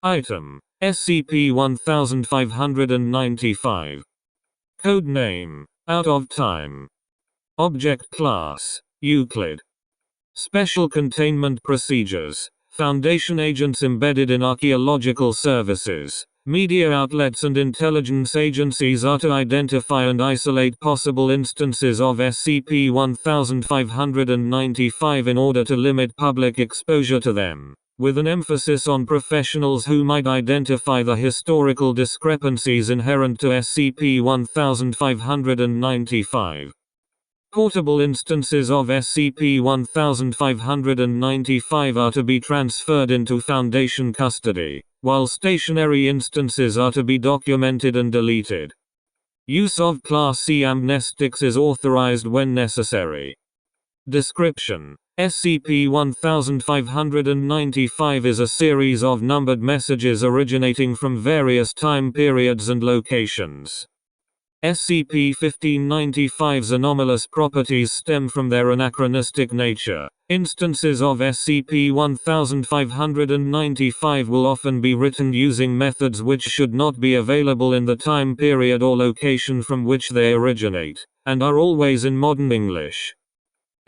Item: SCP-1595. Code name: Out of Time. Object Class: Euclid. Special Containment Procedures: Foundation agents embedded in archaeological services, media outlets and intelligence agencies are to identify and isolate possible instances of SCP-1595 in order to limit public exposure to them, with an emphasis on professionals who might identify the historical discrepancies inherent to SCP-1595. Portable instances of SCP-1595 are to be transferred into Foundation custody, while stationary instances are to be documented and deleted. Use of Class C amnestics is authorized when necessary. Description: SCP-1595 is a series of numbered messages originating from various time periods and locations. SCP-1595's anomalous properties stem from their anachronistic nature. Instances of SCP-1595 will often be written using methods which should not be available in the time period or location from which they originate, and are always in modern English.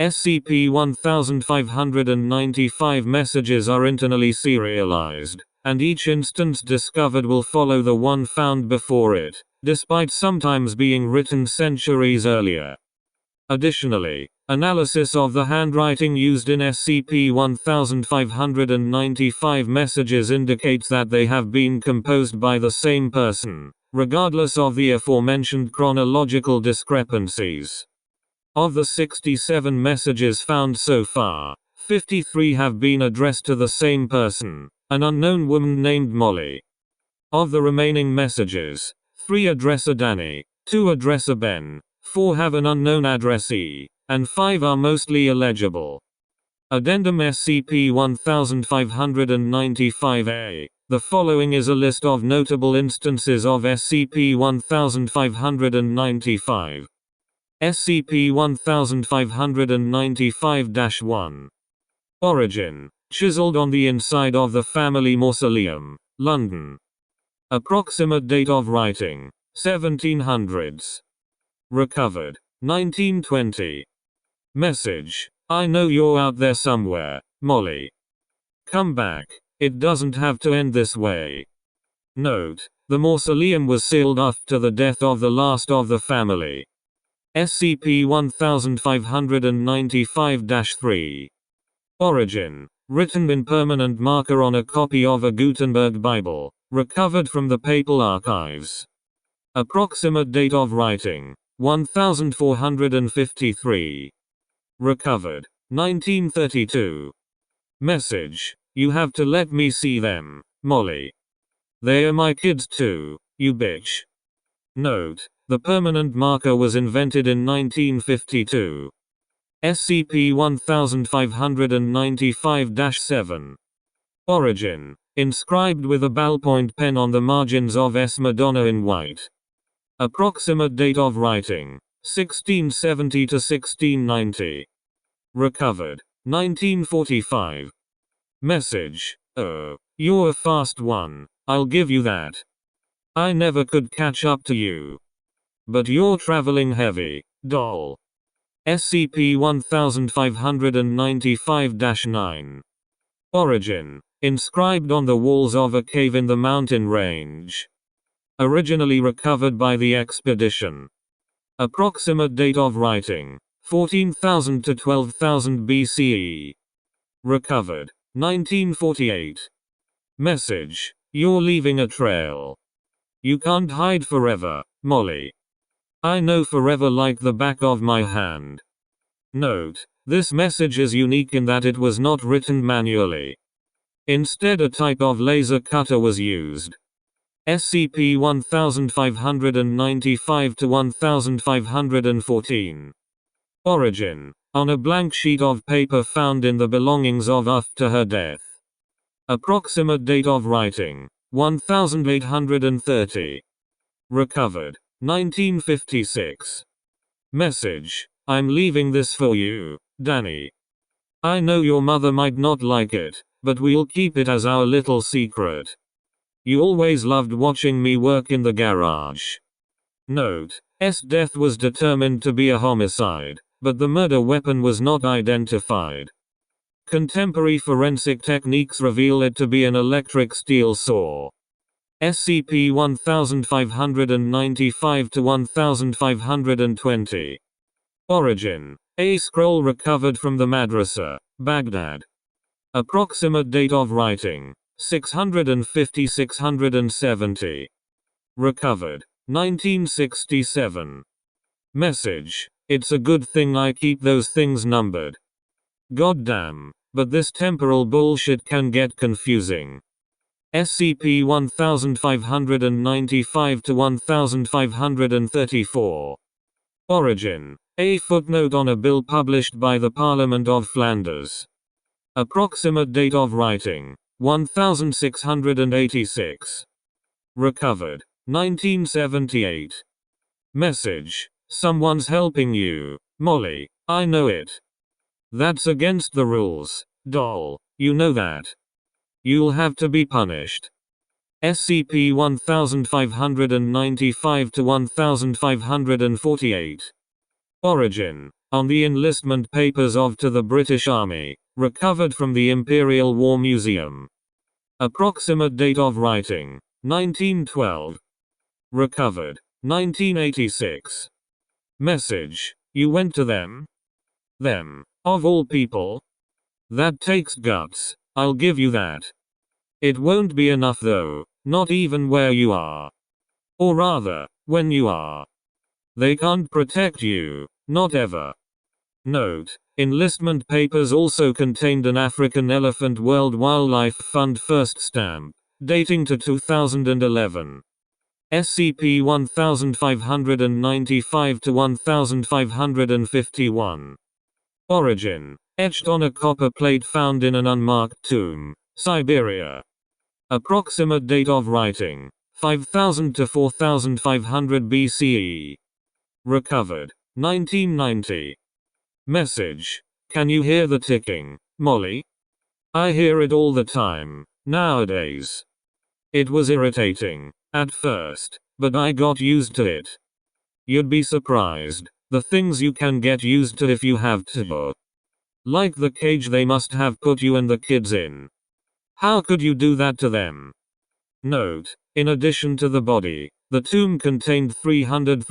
SCP-1595 messages are internally serialized, and each instance discovered will follow the one found before it, despite sometimes being written centuries earlier. Additionally, analysis of the handwriting used in SCP-1595 messages indicates that they have been composed by the same person, regardless of the aforementioned chronological discrepancies. Of the 67 messages found so far, 53 have been addressed to the same person, an unknown woman named Molly. Of the remaining messages, 3 address a Danny, 2 address a Ben, 4 have an unknown addressee, and 5 are mostly illegible. Addendum SCP-1595-A. The following is a list of notable instances of SCP-1595. SCP-1595-1. Origin: chiseled on the inside of the family mausoleum, London. Approximate date of writing: 1700s. Recovered: 1920. Message: I know you're out there somewhere, Molly. Come back. It doesn't have to end this way. Note: the mausoleum was sealed after the death of the last of the family. SCP-1595-3. Origin: written in permanent marker on a copy of a Gutenberg Bible, recovered from the Papal Archives. Approximate date of writing: 1453. Recovered: 1932. Message: you have to let me see them, Molly. They are my kids too, you bitch. Note: the permanent marker was invented in 1952. SCP-1595-7. Origin: inscribed with a ballpoint pen on the margins of S. Madonna in white. Approximate date of writing: 1670 to 1690. Recovered: 1945. Message: oh, you're a fast one, I'll give you that. I never could catch up to you. But you're traveling heavy, doll. SCP-1595-9. Origin: inscribed on the walls of a cave in the mountain range. Originally recovered by the expedition. Approximate date of writing: 14,000 to 12,000 BCE. Recovered: 1948. Message: you're leaving a trail. You can't hide forever, Molly. I know forever like the back of my hand. Note: this message is unique in that it was not written manually. Instead, a type of laser cutter was used. SCP-1595-1514. Origin: on a blank sheet of paper found in the belongings of after her death. Approximate date of writing: 1830. Recovered: 1956. Message: I'm leaving this for you, Danny. I know your mother might not like it, but we'll keep it as our little secret. You always loved watching me work in the garage. Note: S death was determined to be a homicide, but the murder weapon was not identified. Contemporary forensic techniques reveal it to be an electric steel saw. SCP-1595 to 1520. Origin: a scroll recovered from the madrasa, Baghdad. Approximate date of writing: 650-670. Recovered: 1967. Message: it's a good thing I keep those things numbered. Goddamn, but this temporal bullshit can get confusing. SCP-1595 to 1534. Origin: a footnote on a bill published by the Parliament of Flanders. Approximate date of writing: 1686. Recovered: 1978. Message: someone's helping you, Molly, I know it. That's against the rules, doll, you know that. You'll have to be punished. SCP-1595 to 1548. Origin: on the enlistment papers of To the British Army, recovered from the Imperial War Museum. Approximate date of writing: 1912. Recovered: 1986. Message: you went to them? Them, of all people? That takes guts, I'll give you that. It won't be enough though, not even where you are. Or rather, when you are. They can't protect you, not ever. Note: enlistment papers also contained an African Elephant World Wildlife Fund first stamp, dating to 2011. SCP-1595 to 1551. Origin: etched on a copper plate found in an unmarked tomb, Siberia. Approximate date of writing: 5000 to 4500 BCE. Recovered: 1990. Message: can you hear the ticking, Molly? I hear it all the time, nowadays. It was irritating, at first, but I got used to it. You'd be surprised, the things you can get used to if you have to. Like the cage they must have put you and the kids in. How could you do that to them? Note: in addition to the body, the tomb contained 300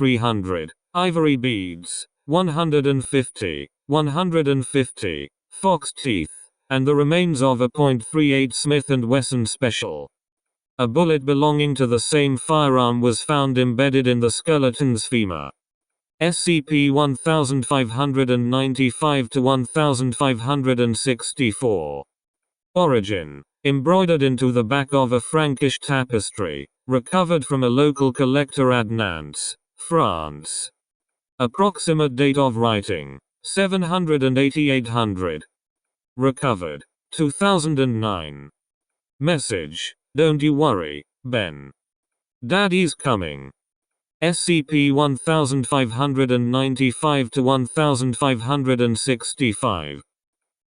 ivory beads, 150 fox teeth, and the remains of a .38 Smith & Wesson Special. A bullet belonging to the same firearm was found embedded in the skeleton's femur. SCP-1595 to 1564. Origin: embroidered into the back of a Frankish tapestry, recovered from a local collector at Nantes, France. Approximate date of writing: 700 and 8800. Recovered: 2009. Message: don't you worry, Ben. Daddy's coming. SCP-1595 to 1565.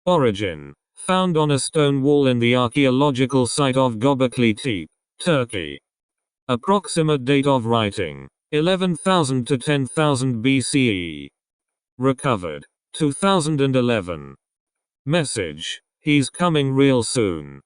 Origin: found on a stone wall in the archaeological site of Göbekli Tepe, Turkey. Approximate date of writing: 11,000 to 10,000 BCE. Recovered: 2011. Message: he's coming real soon.